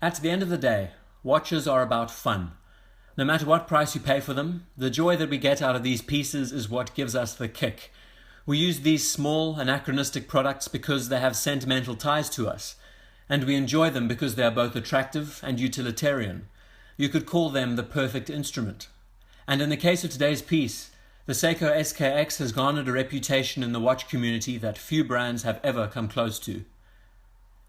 At the end of the day, watches are about fun. No matter what price you pay for them, the joy that we get out of these pieces is what gives us the kick. We use these small, anachronistic products because they have sentimental ties to us, and we enjoy them because they are both attractive and utilitarian. You could call them the perfect instrument. And in the case of today's piece, the Seiko SKX has garnered a reputation in the watch community that few brands have ever come close to.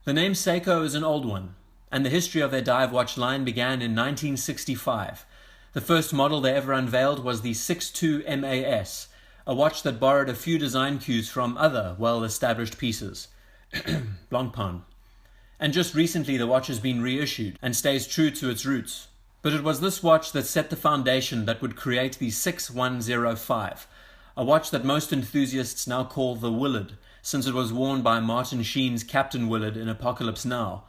The name Seiko is an old one, and the history of their dive watch line began in 1965. The first model they ever unveiled was the 62 MAS, a watch that borrowed a few design cues from other well-established pieces. Blancpain. And just recently the watch has been reissued and stays true to its roots. But it was this watch that set the foundation that would create the 6105, a watch that most enthusiasts now call the Willard, since it was worn by Martin Sheen's Captain Willard in Apocalypse Now.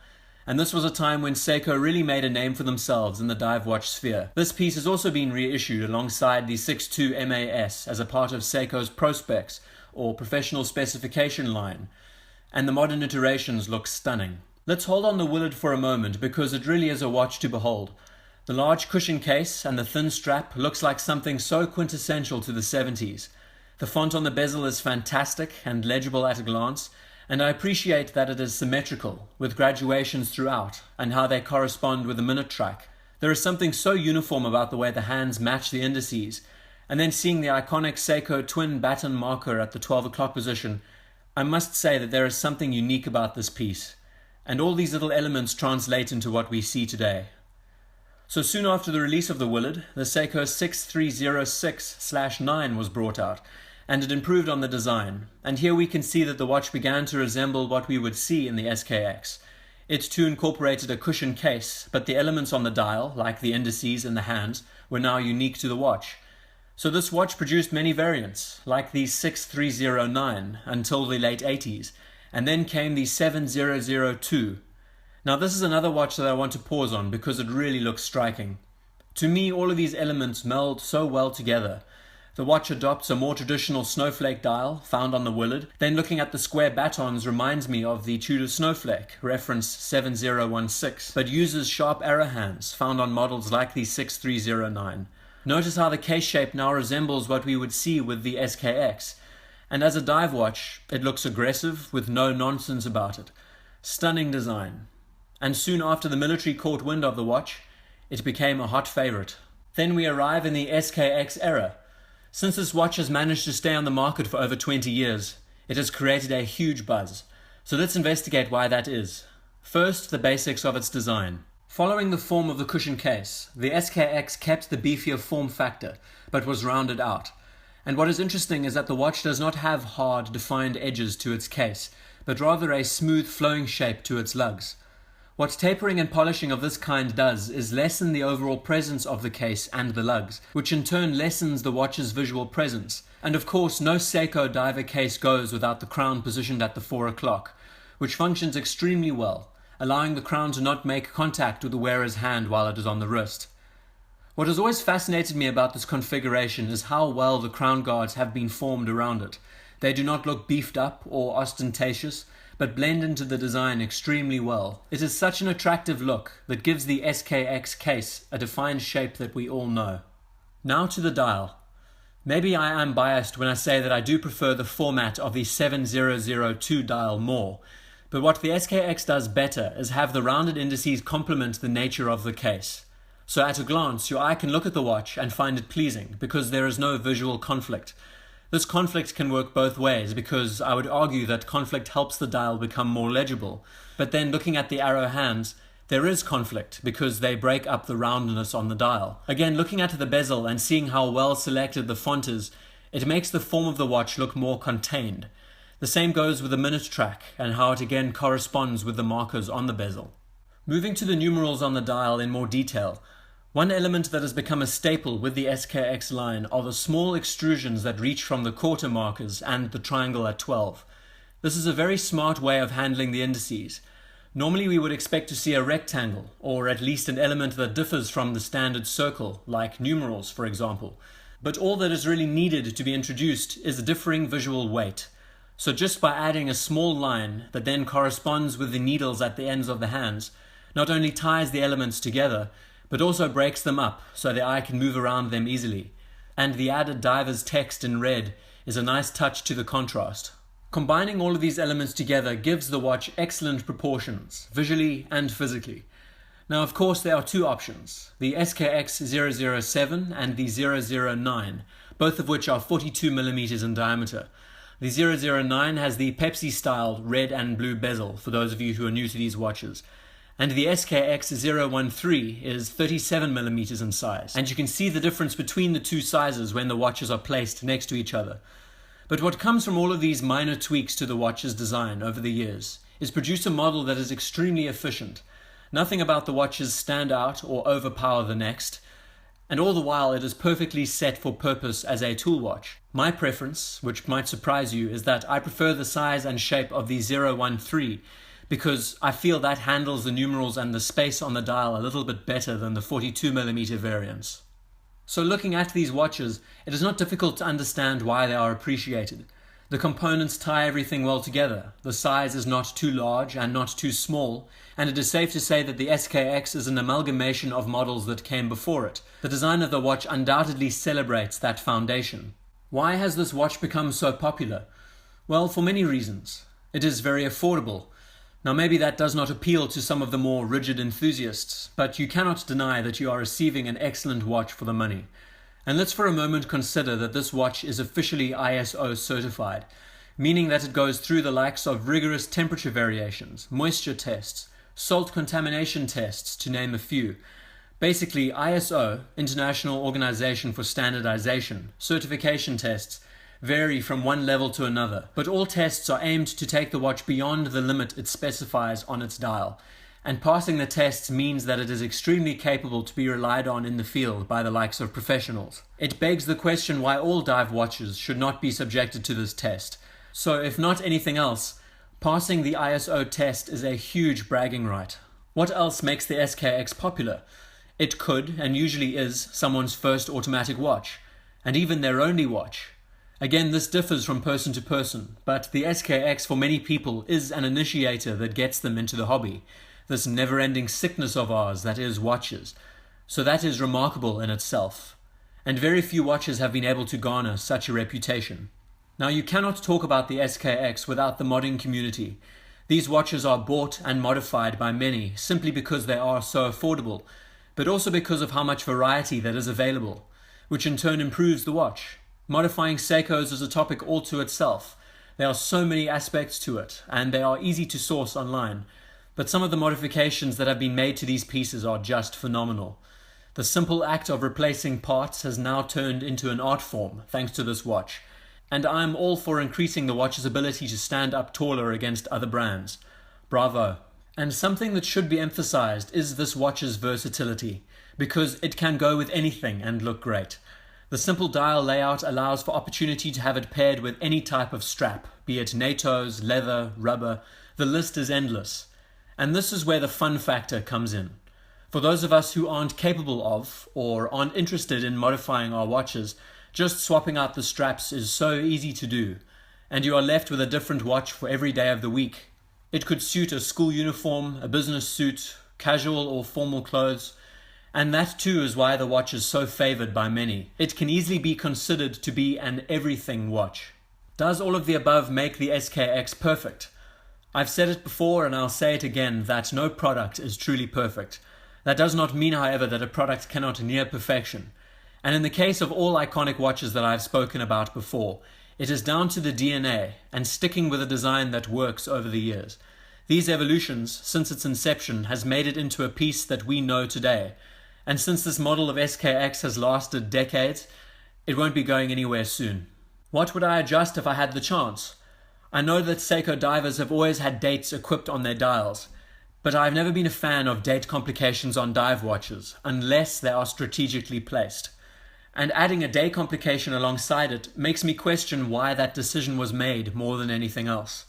And this was a time when Seiko really made a name for themselves in the dive watch sphere. This piece has also been reissued alongside the 62 MAS as a part of Seiko's Prospex, or professional specification line, and the modern iterations look stunning. Let's hold on the Willard for a moment because it really is a watch to behold. The large cushion case and the thin strap looks like something so quintessential to the 70s. The font on the bezel is fantastic and legible at a glance, and I appreciate that it is symmetrical, with graduations throughout, and how they correspond with the minute track. There is something so uniform about the way the hands match the indices, and then seeing the iconic Seiko twin baton marker at the 12 o'clock position, I must say that there is something unique about this piece, and all these little elements translate into what we see today. So soon after the release of the Willard, the Seiko 6306/9 was brought out, and it improved on the design, and here we can see that the watch began to resemble what we would see in the SKX. It too incorporated a cushion case, but the elements on the dial, like the indices and the hands, were now unique to the watch. So this watch produced many variants, like the 6309 until the late 80s, and then came the 7002. Now this is another watch that I want to pause on because it really looks striking. To me, all of these elements meld so well together. The watch adopts a more traditional snowflake dial found on the Willard. Then looking at the square batons reminds me of the Tudor Snowflake, reference 7016, but uses sharp arrow hands found on models like the 6309. Notice how the case shape now resembles what we would see with the SKX. And as a dive watch, it looks aggressive with no nonsense about it. Stunning design. And soon after the military caught wind of the watch, it became a hot favorite. Then we arrive in the SKX era. Since this watch has managed to stay on the market for over 20 years, it has created a huge buzz. So let's investigate why that is. First, the basics of its design. Following the form of the cushion case, the SKX kept the beefier form factor, but was rounded out. And what is interesting is that the watch does not have hard, defined edges to its case, but rather a smooth, flowing shape to its lugs. What tapering and polishing of this kind does is lessen the overall presence of the case and the lugs, which in turn lessens the watch's visual presence. And of course, no Seiko diver case goes without the crown positioned at the 4 o'clock, which functions extremely well, allowing the crown to not make contact with the wearer's hand while it is on the wrist. What has always fascinated me about this configuration is how well the crown guards have been formed around it. They do not look beefed up or ostentatious, but blend into the design extremely well. It is such an attractive look that gives the SKX case a defined shape that we all know. Now to the dial. Maybe I am biased when I say that I do prefer the format of the 7002 dial more, but what the SKX does better is have the rounded indices complement the nature of the case. So at a glance, your eye can look at the watch and find it pleasing because there is no visual conflict. This conflict can work both ways because I would argue that conflict helps the dial become more legible. But then looking at the arrow hands, there is conflict because they break up the roundness on the dial. Again, looking at the bezel and seeing how well selected the font is, it makes the form of the watch look more contained. The same goes with the minute track and how it again corresponds with the markers on the bezel. Moving to the numerals on the dial in more detail, one element that has become a staple with the SKX line are the small extrusions that reach from the quarter markers and the triangle at 12. This is a very smart way of handling the indices. Normally we would expect to see a rectangle, or at least an element that differs from the standard circle, like numerals for example. But all that is really needed to be introduced is a differing visual weight. So just by adding a small line that then corresponds with the needles at the ends of the hands, not only ties the elements together, but also breaks them up so the eye can move around them easily. And the added diver's text in red is a nice touch to the contrast. Combining all of these elements together gives the watch excellent proportions, visually and physically. Now, of course, there are two options, the SKX 007 and the 009, both of which are 42mm in diameter. The 009 has the Pepsi-style red and blue bezel, for those of you who are new to these watches. And the SKX 013 is 37mm in size. And you can see the difference between the two sizes when the watches are placed next to each other. But what comes from all of these minor tweaks to the watch's design over the years is produce a model that is extremely efficient. Nothing about the watches stand out or overpower the next, and all the while it is perfectly set for purpose as a tool watch. My preference, which might surprise you, is that I prefer the size and shape of the 013 because I feel that handles the numerals and the space on the dial a little bit better than the 42mm variants. So looking at these watches, it is not difficult to understand why they are appreciated. The components tie everything well together. The size is not too large and not too small, and it is safe to say that the SKX is an amalgamation of models that came before it. The design of the watch undoubtedly celebrates that foundation. Why has this watch become so popular? Well, for many reasons. It is very affordable. Now maybe that does not appeal to some of the more rigid enthusiasts, but you cannot deny that you are receiving an excellent watch for the money. And let's for a moment consider that this watch is officially ISO certified, meaning that it goes through the likes of rigorous temperature variations, moisture tests, salt contamination tests, to name a few. Basically, ISO, International Organization for Standardization, certification tests vary from one level to another, but all tests are aimed to take the watch beyond the limit it specifies on its dial. And passing the tests means that it is extremely capable to be relied on in the field by the likes of professionals. It begs the question why all dive watches should not be subjected to this test. So if not anything else, passing the ISO test is a huge bragging right. What else makes the SKX popular? It could, and usually is, someone's first automatic watch, and even their only watch. Again, this differs from person to person, but the SKX for many people is an initiator that gets them into the hobby. This never-ending sickness of ours that is watches. So that is remarkable in itself. And very few watches have been able to garner such a reputation. Now you cannot talk about the SKX without the modding community. These watches are bought and modified by many simply because they are so affordable, but also because of how much variety that is available, which in turn improves the watch. Modifying Seikos is a topic all to itself. There are so many aspects to it, and they are easy to source online. But some of the modifications that have been made to these pieces are just phenomenal. The simple act of replacing parts has now turned into an art form thanks to this watch, and I am all for increasing the watch's ability to stand up taller against other brands. Bravo. And something that should be emphasized is this watch's versatility, because it can go with anything and look great. The simple dial layout allows for opportunity to have it paired with any type of strap, be it NATOs, leather, rubber. The list is endless. And this is where the fun factor comes in. For those of us who aren't capable of, or aren't interested in modifying our watches, just swapping out the straps is so easy to do, and you are left with a different watch for every day of the week. It could suit a school uniform, a business suit, casual or formal clothes, and that too is why the watch is so favored by many. It can easily be considered to be an everything watch. Does all of the above make the SKX perfect? I've said it before and I'll say it again that no product is truly perfect. That does not mean, however, that a product cannot near perfection. And in the case of all iconic watches that I've spoken about before, it is down to the DNA and sticking with a design that works over the years. These evolutions, since its inception, has made it into a piece that we know today. And since this model of SKX has lasted decades, it won't be going anywhere soon. What would I adjust if I had the chance? I know that Seiko divers have always had dates equipped on their dials, but I've never been a fan of date complications on dive watches, unless they are strategically placed. And adding a day complication alongside it makes me question why that decision was made more than anything else.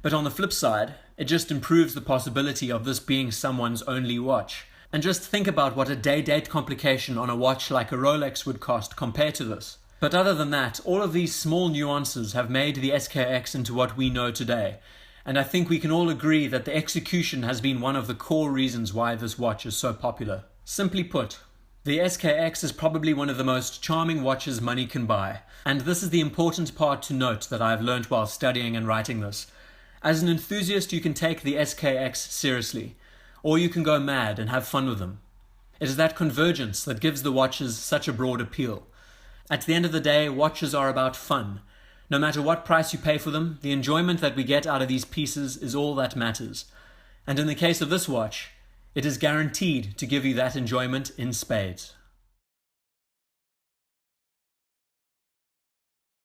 But on the flip side, it just improves the possibility of this being someone's only watch. And just think about what a day-date complication on a watch like a Rolex would cost compared to this. But other than that, all of these small nuances have made the SKX into what we know today, And I think we can all agree that the execution has been one of the core reasons why this watch is so popular. Simply put, the SKX is probably one of the most charming watches money can buy. And this is the important part to note that I have learnt while studying and writing this. As an enthusiast, you can take the SKX seriously, or you can go mad and have fun with them. It is that convergence that gives the watches such a broad appeal. At the end of the day, watches are about fun. No matter what price you pay for them, the enjoyment that we get out of these pieces is all that matters. And in the case of this watch, it is guaranteed to give you that enjoyment in spades.